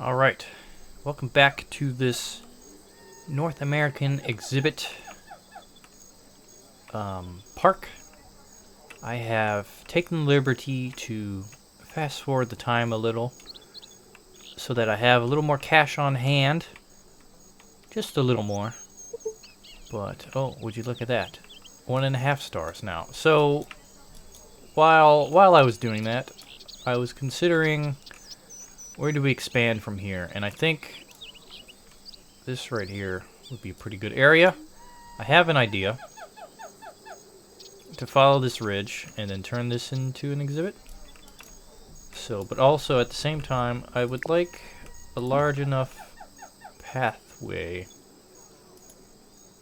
Alright, welcome back to this North American exhibit park. I have taken the liberty to fast forward the time a little so that I have a little more cash on hand. Just a little more. But, oh, would you look at that? 1.5 stars now. So, while I was doing that, I was considering where do we expand from here? And I think this right here would be a pretty good area. I have an idea to follow this ridge and then turn this into an exhibit. So, but also at the same time, I would like a large enough pathway.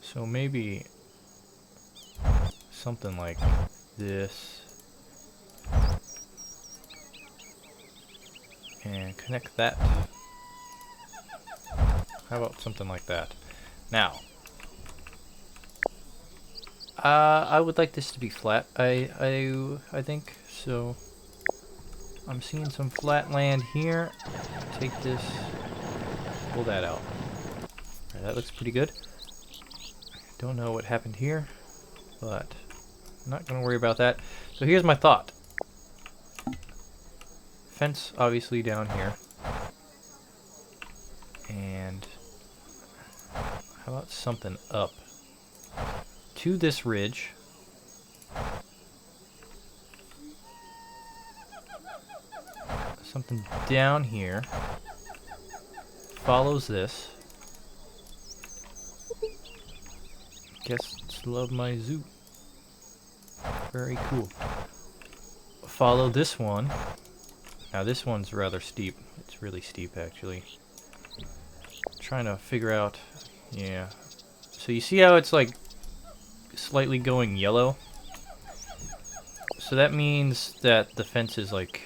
So maybe something like this. And connect that. How about something like that? Now, I would like this to be flat. I think so. I'm seeing some flat land here. Take this, pull that out. Alright, that looks pretty good. Don't know what happened here, but I'm not gonna worry about that. So here's my thought. Fence obviously down here. And how about something up to this ridge? Something down here follows this. Guests love my zoo. Very cool. Follow this one. Now this one's rather steep. It's really steep actually. Trying to figure out, yeah. So you see how it's like slightly going yellow? So that means that the fence is like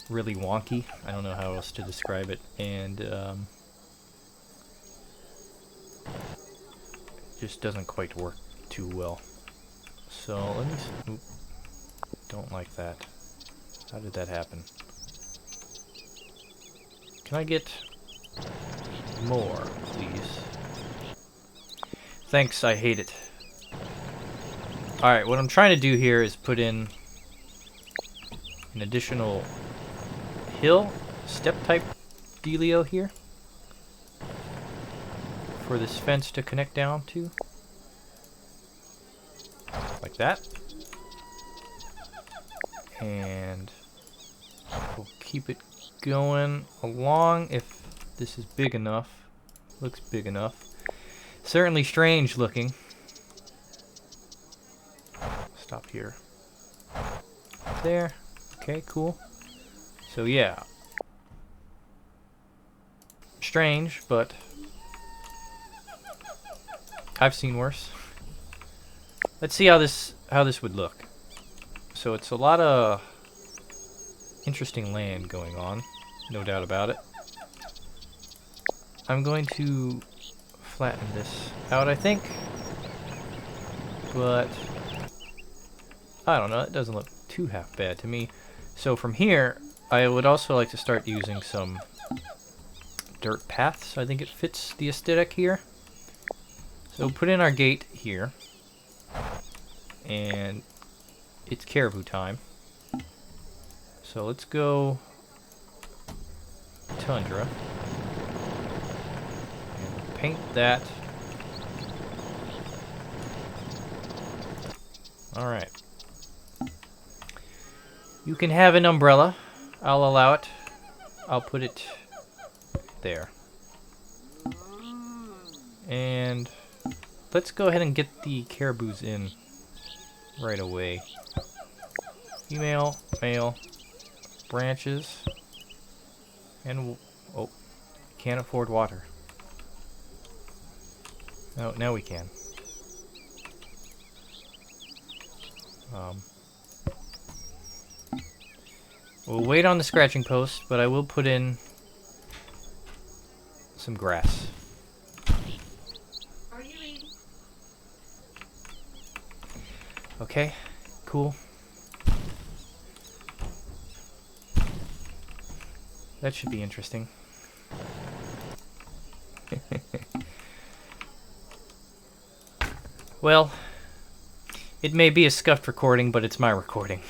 really wonky. I don't know how else to describe it. And just doesn't quite work too well. So let me oop, don't like that. How did that happen? Can I get more, please? Thanks, I hate it. Alright, what I'm trying to do here is put in an additional hill, step type dealio here for this fence to connect down to. Like that. And we'll keep it going along if this is big enough. Looks big enough. Certainly strange looking. Stop here. There. Okay, cool. So yeah. Strange, but I've seen worse. Let's see how this would look. So it's a lot of interesting land going on, no doubt about it. I'm going to flatten this out, I think. But I don't know, it doesn't look too half bad to me. So from here, I would also like to start using some dirt paths. I think it fits the aesthetic here. So put in our gate here. And it's caribou time. So let's go tundra. And paint that. Alright. You can have an umbrella. I'll allow it. I'll put it there. And let's go ahead and get the caribous in right away. Female, male, branches, and oh, can't afford water. Oh, now we can. We'll wait on the scratching post, but I will put in some grass. Are you ready? Okay, cool. That should be interesting. Well, it may be a scuffed recording, but it's my recording.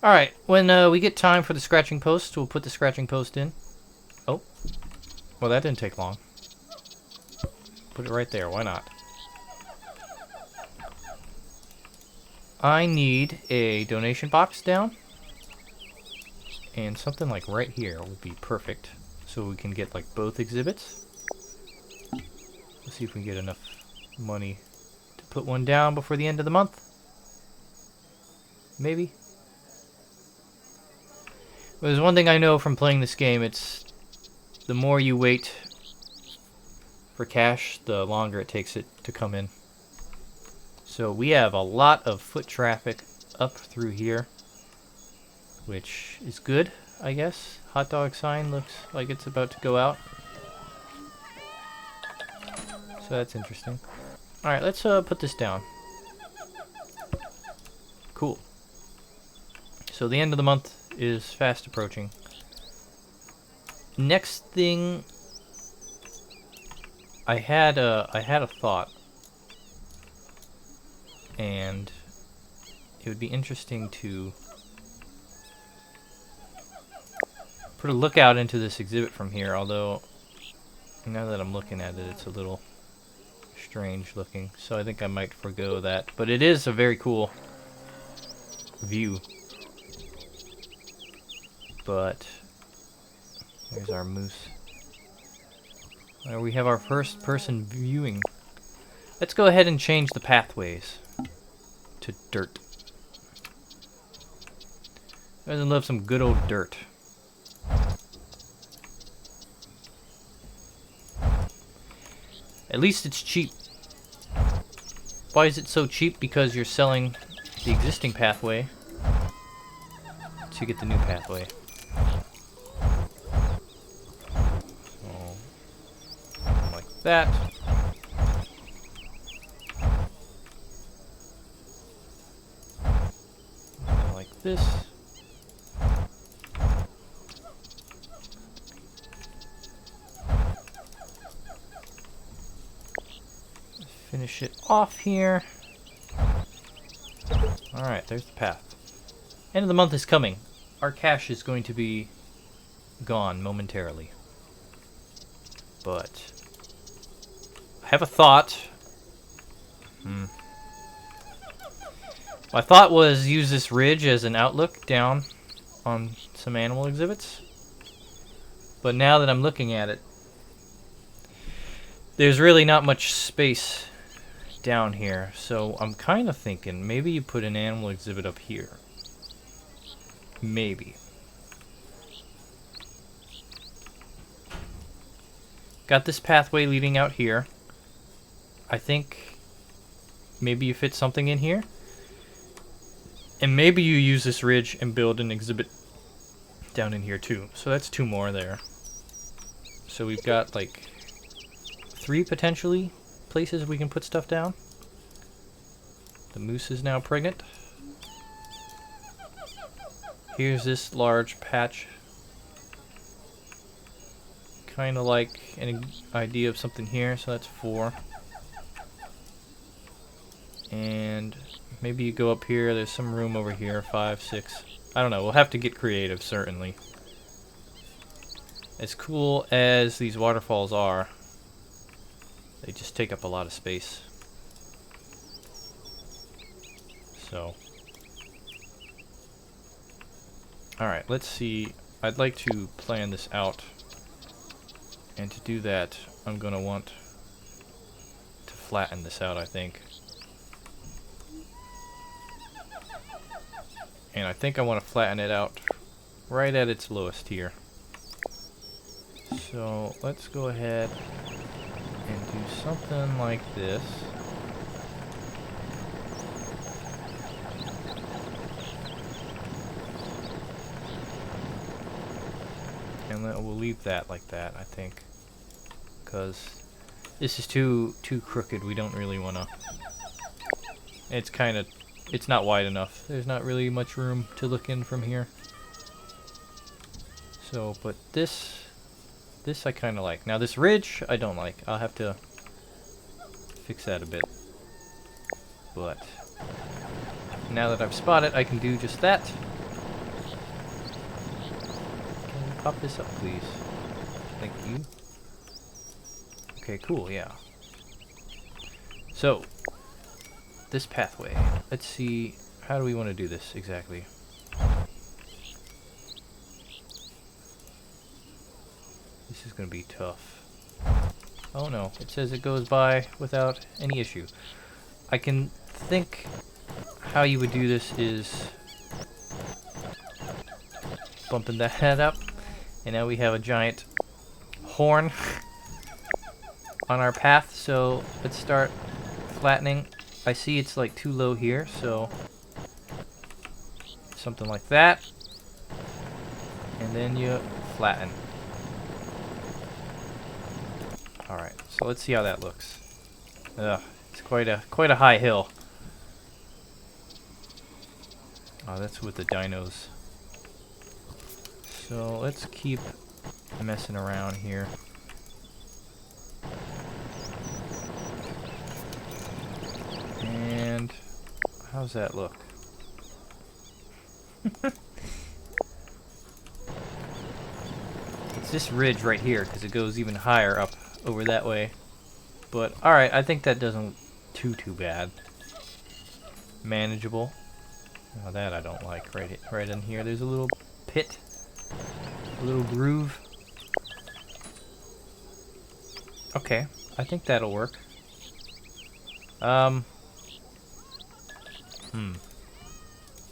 Alright, when we get time for the scratching post, we'll put the scratching post in. Oh, well that didn't take long. Put it right there, why not? I need a donation box down. And something like right here will be perfect. So we can get like both exhibits. Let's see if we can get enough money to put one down before the end of the month. Maybe. But there's one thing I know from playing this game, it's the more you wait for cash, the longer it takes it to come in. So we have a lot of foot traffic up through here, which is good, I guess. Hot dog sign looks like it's about to go out. So that's interesting. Alright, let's put this down. Cool. So the end of the month is fast approaching. Next thing, I had a thought, and it would be interesting to put a lookout into this exhibit from here, although now that I'm looking at it, it's a little strange looking, so I think I might forego that. But it is a very cool view. But there's our moose. We have our first person viewing. Let's go ahead and change the pathways to dirt. Doesn't love some good old dirt. At least it's cheap. Why is it so cheap? Because you're selling the existing pathway to get the new pathway. So, like that. Like this. Finish it off here. Alright, there's the path. End of the month is coming. Our cash is going to be gone momentarily. But I have a thought. My thought was use this ridge as an outlook down on some animal exhibits. But now that I'm looking at it, there's really not much space down here, so I'm kind of thinking maybe you put an animal exhibit up here. Maybe. Got this pathway leading out here. I think maybe you fit something in here. And maybe you use this ridge and build an exhibit down in here too. So that's 2 more there. So we've got like 3 potentially places we can put stuff down. The moose is now pregnant. Here's this large patch. Kind of like an idea of something here, so that's 4. And maybe you go up here, there's some room over here, 5, 6. I don't know, we'll have to get creative, certainly. As cool as these waterfalls are, they just take up a lot of space. So, alright, let's see. I'd like to plan this out. And to do that, I'm going to want to flatten this out, I think. And I think I want to flatten it out right at its lowest here. So, let's go ahead and do something like this. And then we'll leave that like that, I think. Because This is too crooked. We don't really want to. It's not wide enough. There's not really much room to look in from here. So, but this I kind of like. Now this ridge, I don't like. I'll have to fix that a bit. But now that I've spotted, I can do just that. Can you pop this up, please? Thank you. Okay, cool, yeah. So, this pathway. Let's see, how do we want to do this exactly? This is going to be tough. Oh no, it says it goes by without any issue. I can think how you would do this is bumping that head up, and now we have a giant horn on our path, so let's start flattening. I see it's like too low here, so something like that, and then you flatten. Alright, so let's see how that looks. Ugh, it's quite a high hill. Oh, that's with the dinos. So let's keep messing around here. And how's that look? It's this ridge right here because it goes even higher up over that way. But alright, I think that doesn't too bad. Manageable. Now that I don't like. Right in here there's a little pit. A little groove. Okay, I think that'll work.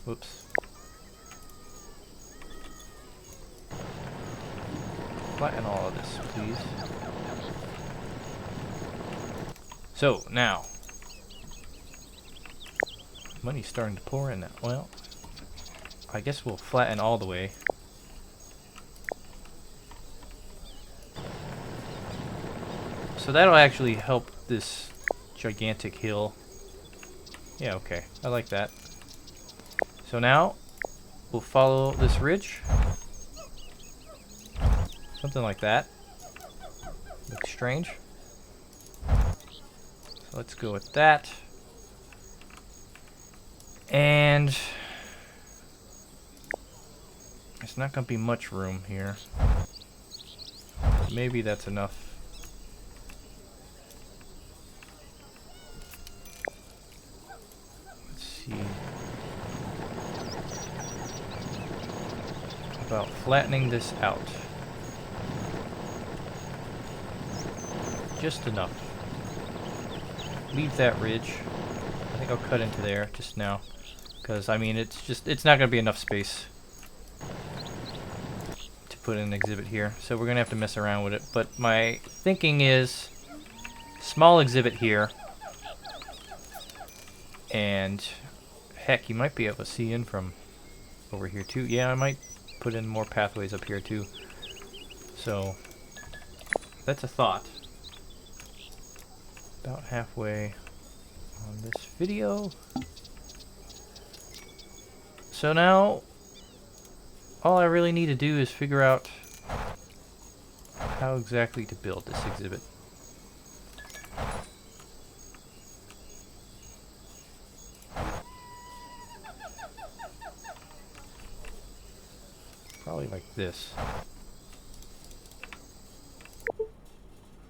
Whoops. Flatten all of this, please. So, now. Money's starting to pour in now. Well, I guess we'll flatten all the way. So that'll actually help this gigantic hill. Yeah, okay. I like that. So now, we'll follow this ridge. Something like that. Looks strange. So let's go with that. And there's not going to be much room here. Maybe that's enough. Let's see. About flattening this out. Just enough. Leave that ridge. I think I'll cut into there just now. Because, I mean, it's not going to be enough space to put an exhibit here. So we're going to have to mess around with it. But my thinking is small exhibit here. And, heck, you might be able to see in from over here too. Yeah, I might put in more pathways up here too. So, that's a thought. About halfway on this video. So now, all I really need to do is figure out how exactly to build this exhibit. Probably like this.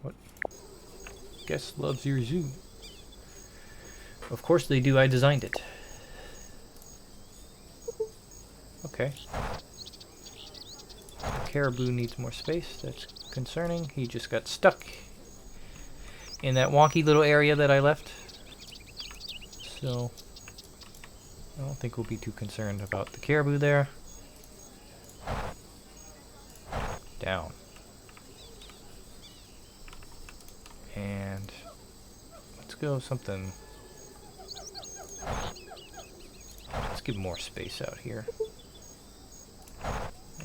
What? Guest loves your zoo. Of course they do, I designed it. Okay. The caribou needs more space, that's concerning. He just got stuck in that wonky little area that I left. So, I don't think we'll be too concerned about the caribou there. Down. And let's go something. Let's give more space out here.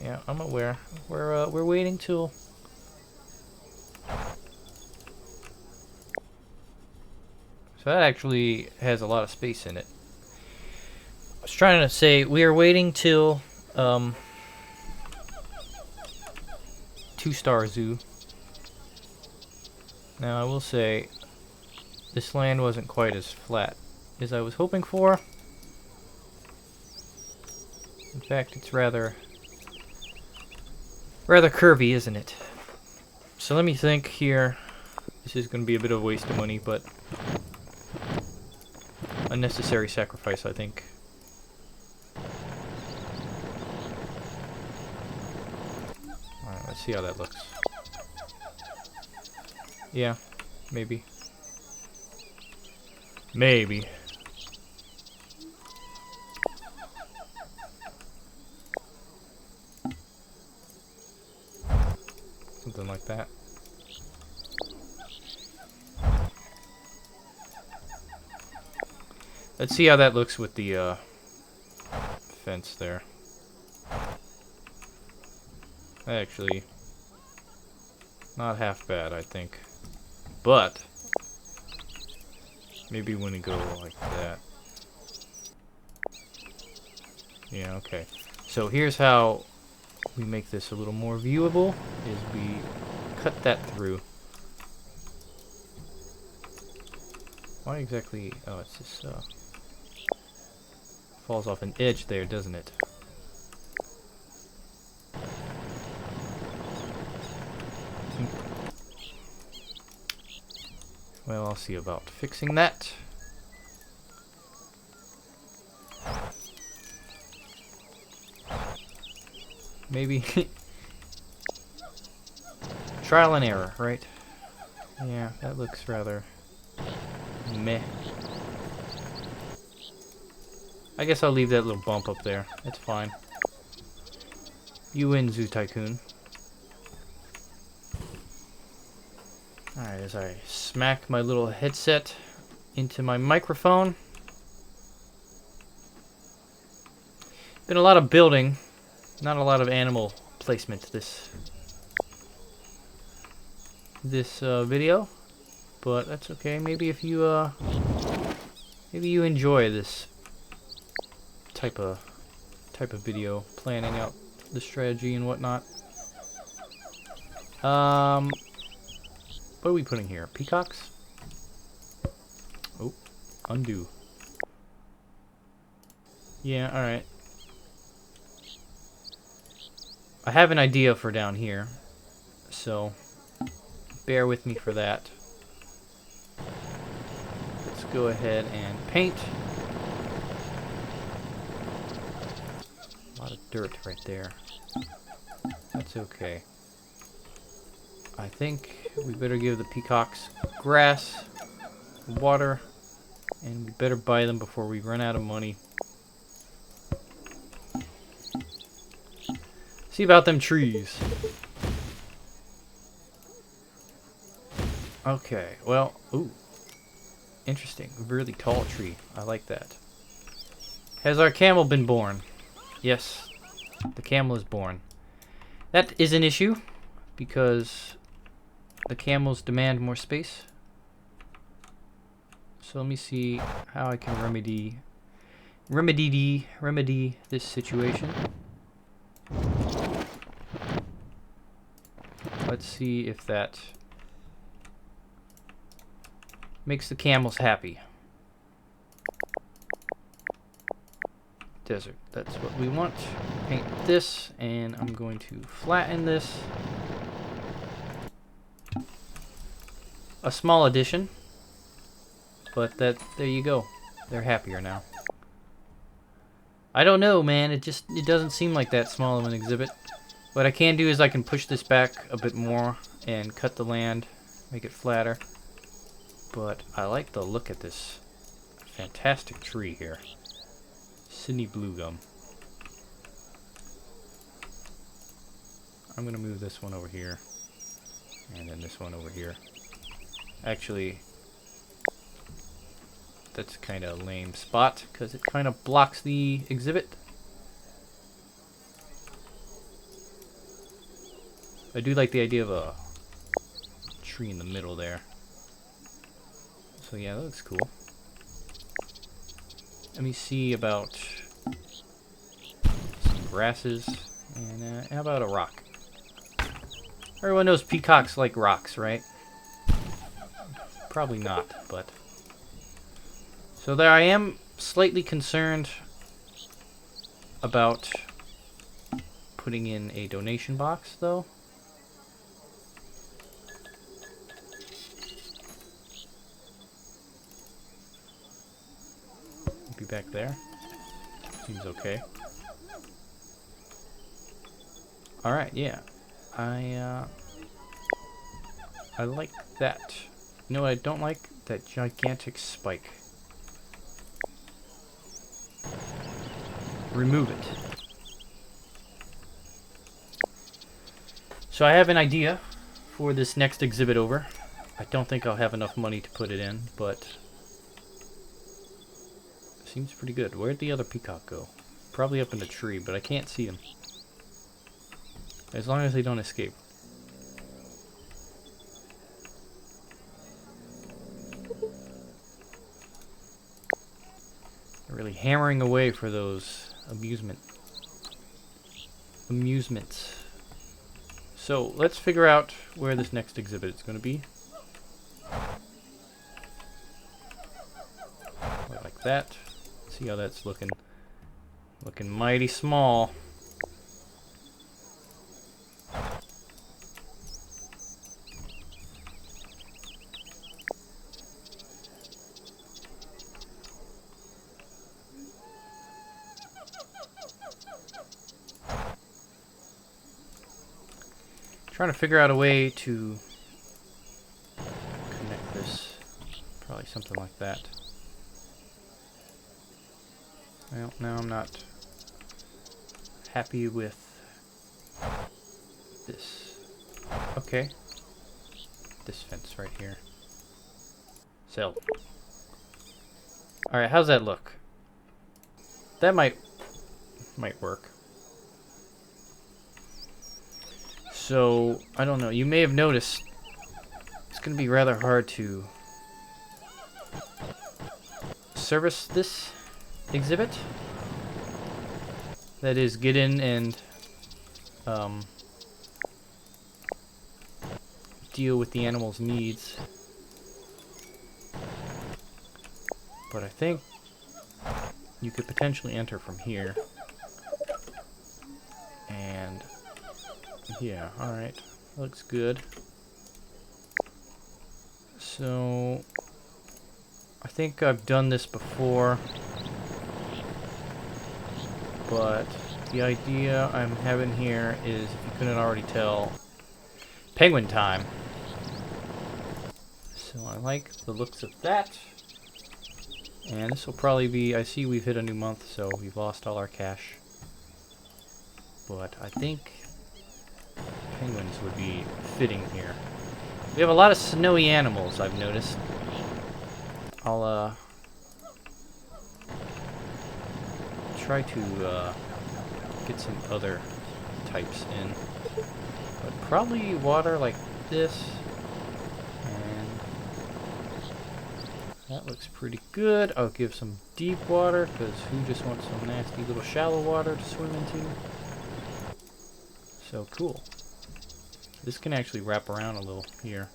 Yeah, I'm aware. We're waiting till So that actually has a lot of space in it. I was trying to say we are waiting till 2-star zoo. Now I will say this land wasn't quite as flat as I was hoping for. In fact, it's rather curvy, isn't it? So let me think here. This is going to be a bit of a waste of money, but unnecessary sacrifice, I think. Alright, let's see how that looks. Yeah, maybe. Maybe. Something like that. Let's see how that looks with the fence there. Actually, not half bad, I think. But maybe when we go like that. Yeah, okay. So here's how we make this a little more viewable, is we cut that through. Why exactly? Oh, it's just falls off an edge there, doesn't it? Well, I'll see about fixing that. Maybe trial and error, right? Yeah, that looks rather meh. I guess I'll leave that little bump up there. That's fine. You win, Zoo Tycoon. Alright, as I smack my little headset into my microphone. Been a lot of building, not a lot of animal placement this video, but that's okay. Maybe if you maybe you enjoy this type of video, planning out the strategy and whatnot. What are we putting here? Peacocks? Oh, undo. Yeah, alright. I have an idea for down here, so bear with me for that. Let's go ahead and paint. A lot of dirt right there. That's okay. I think we better give the peacocks grass, water, and we better buy them before we run out of money. See about them trees. Okay, well, ooh. Interesting. Really tall tree. I like that. Has our camel been born? Yes, the camel is born. That is an issue, because the camels demand more space. So let me see how I can remedy this situation. Let's see if that makes the camels happy. Desert, that's what we want. Paint this, and I'm going to flatten this. A small addition, but there you go. They're happier now. I don't know, man. It doesn't seem like that small of an exhibit. What I can do is I can push this back a bit more and cut the land, make it flatter. But I like the look at this fantastic tree here. Sydney bluegum. I'm gonna move this one over here, and then this one over here. Actually, that's kind of a lame spot because it kind of blocks the exhibit. I do like the idea of a tree in the middle there. So yeah, that looks cool. Let me see about some grasses, and how about a rock? Everyone knows peacocks like rocks, right? Probably not, but... So there I am slightly concerned about putting in a donation box, though. Be back there. Seems okay. Alright, yeah. I like that. You know what I don't like? That gigantic spike. Remove it. So I have an idea for this next exhibit over. I don't think I'll have enough money to put it in, but it seems pretty good. Where'd the other peacock go? Probably up in the tree, but I can't see him. As long as they don't escape. They're really hammering away for those amusements. So let's figure out where this next exhibit is going to be. Like that. See how that's looking. Looking mighty small. Trying to figure out a way to connect this. Probably something like that. Well, now I'm not happy with this. Okay. This fence right here. Sell. Alright, how's that look? That might work. So, I don't know. You may have noticed it's going to be rather hard to service this exhibit. That is, get in and deal with the animal's needs. But I think you could potentially enter from here. And yeah, alright. Looks good. So I think I've done this before, but the idea I'm having here is, if you couldn't already tell, penguin time. So I like the looks of that. And this will probably be, I see we've hit a new month, so we've lost all our cash. But I think penguins would be fitting here. We have a lot of snowy animals, I've noticed. I'll try to get some other types in. But probably water like this. And that looks pretty good. I'll give some deep water, because who just wants some nasty little shallow water to swim into? So cool. This can actually wrap around a little here.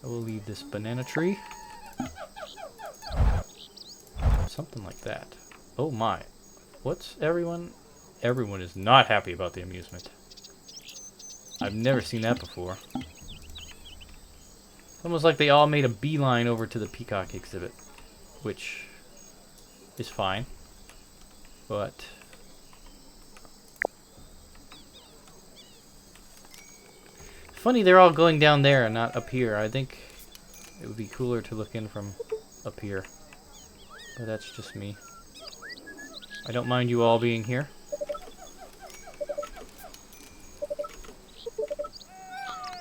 I will leave this banana tree. Something like that. Oh my. What's everyone? Everyone is not happy about the amusement. I've never seen that before. Almost like they all made a beeline over to the peacock exhibit, which is fine. But funny they're all going down there and not up here. I think it would be cooler to look in from up here. But that's just me. I don't mind you all being here.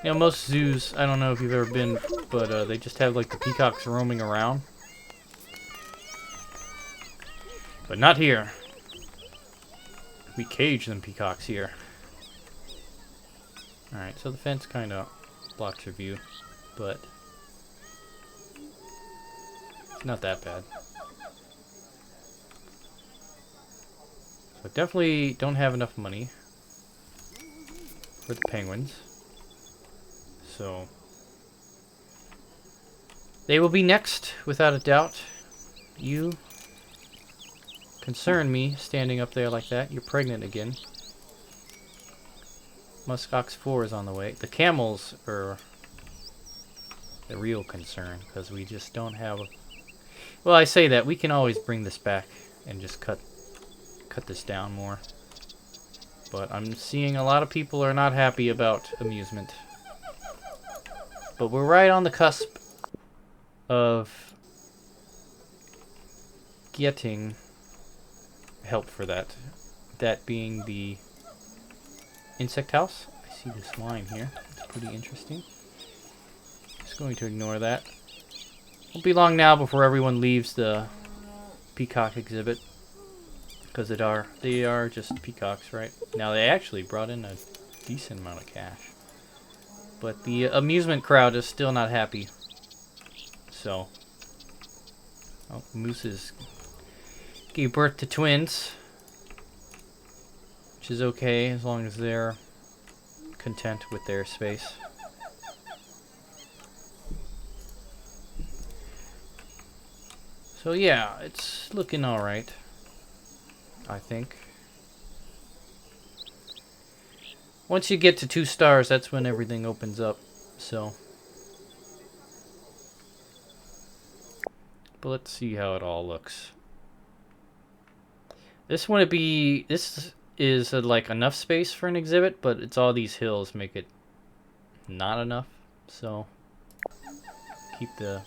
You know, most zoos, I don't know if you've ever been, but they just have like the peacocks roaming around. But not here. We cage them peacocks here. Alright, so the fence kind of blocks your view, but It's not that bad. So I definitely don't have enough money for the penguins. So they will be next, without a doubt. You concern me standing up there like that. You're pregnant again. Muskox 4 is on the way. The camels are the real concern, because we just don't have a... Well, I say that. We can always bring this back and just cut this down more. But I'm seeing a lot of people are not happy about amusement. But we're right on the cusp of getting help for that. That being the insect house. I see this line here. It's pretty interesting. Just going to ignore that. Won't be long now before everyone leaves the peacock exhibit. Because they are just peacocks, right? Now they actually brought in a decent amount of cash. But the amusement crowd is still not happy. So, oh, mooses gave birth to twins, which is okay as long as they're content with their space. So yeah, it's looking alright, I think. Once you get to 2 stars, that's when everything opens up, so. But let's see how it all looks. This is like enough space for an exhibit, but it's all these hills make it not enough. So keep the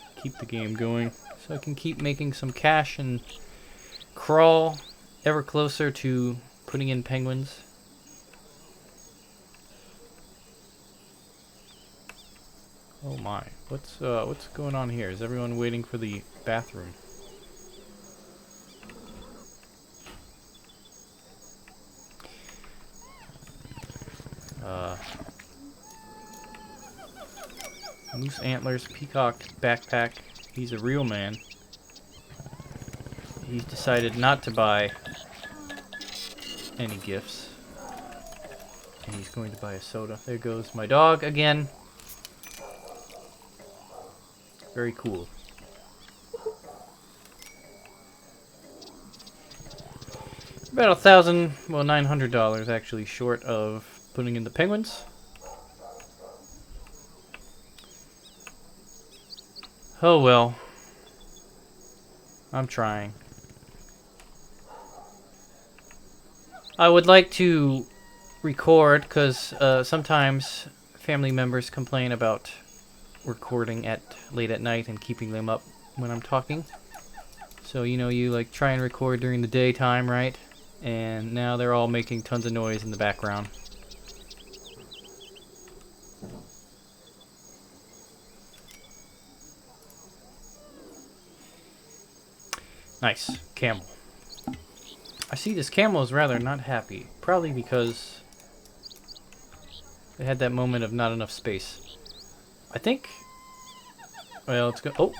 game going, so I can keep making some cash and crawl ever closer to putting in penguins. Oh my, what's going on here? Is everyone waiting for the bathroom? Moose antlers, peacock backpack. He's a real man. He's decided not to buy any gifts. And he's going to buy a soda. There goes my dog again. Very cool. About $900 actually short of putting in the penguins. Oh well. I'm trying. I would like to record, because sometimes family members complain about recording late at night and keeping them up when I'm talking. So, you know, you like try and record during the daytime, right? And now they're all making tons of noise in the background. Nice. Camel. I see this camel is rather not happy. Probably because they had that moment of not enough space. I think... Well, let's go... Oh!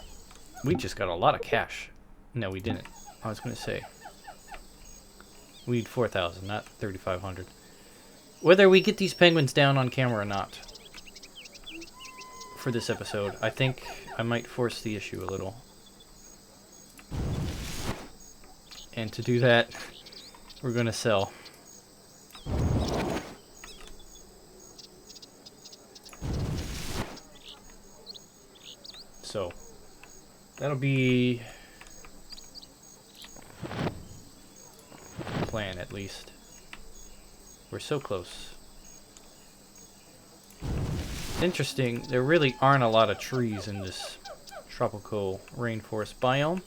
We just got a lot of cash. No, we didn't. I was going to say. We need 4,000, not 3,500. Whether we get these penguins down on camera or not for this episode, I think I might force the issue a little. And to do that, we're going to sell. So, that'll be the plan, at least. We're so close. Interesting, there really aren't a lot of trees in this tropical rainforest biome.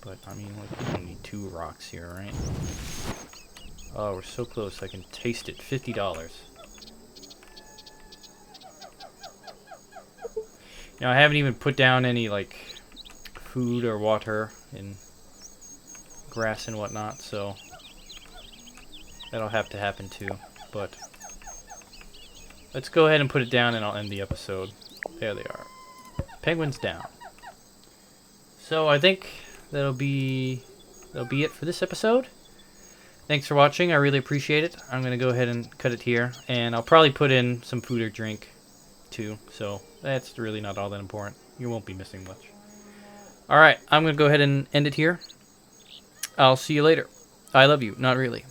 But, I mean, like, we don't need 2 rocks here, right? Oh, we're so close, I can taste it. $50. You know, I haven't even put down any, like, food or water and grass and whatnot, so that'll have to happen too. But Let's go ahead and put it down and I'll end the episode. There they are. Penguins down. So I think that'll be it for this episode. Thanks for watching. I really appreciate it. I'm going to go ahead and cut it here. And I'll probably put in some food or drink too. So that's really not all that important. You won't be missing much. Alright, I'm going to go ahead and end it here. I'll see you later. I love you. Not really.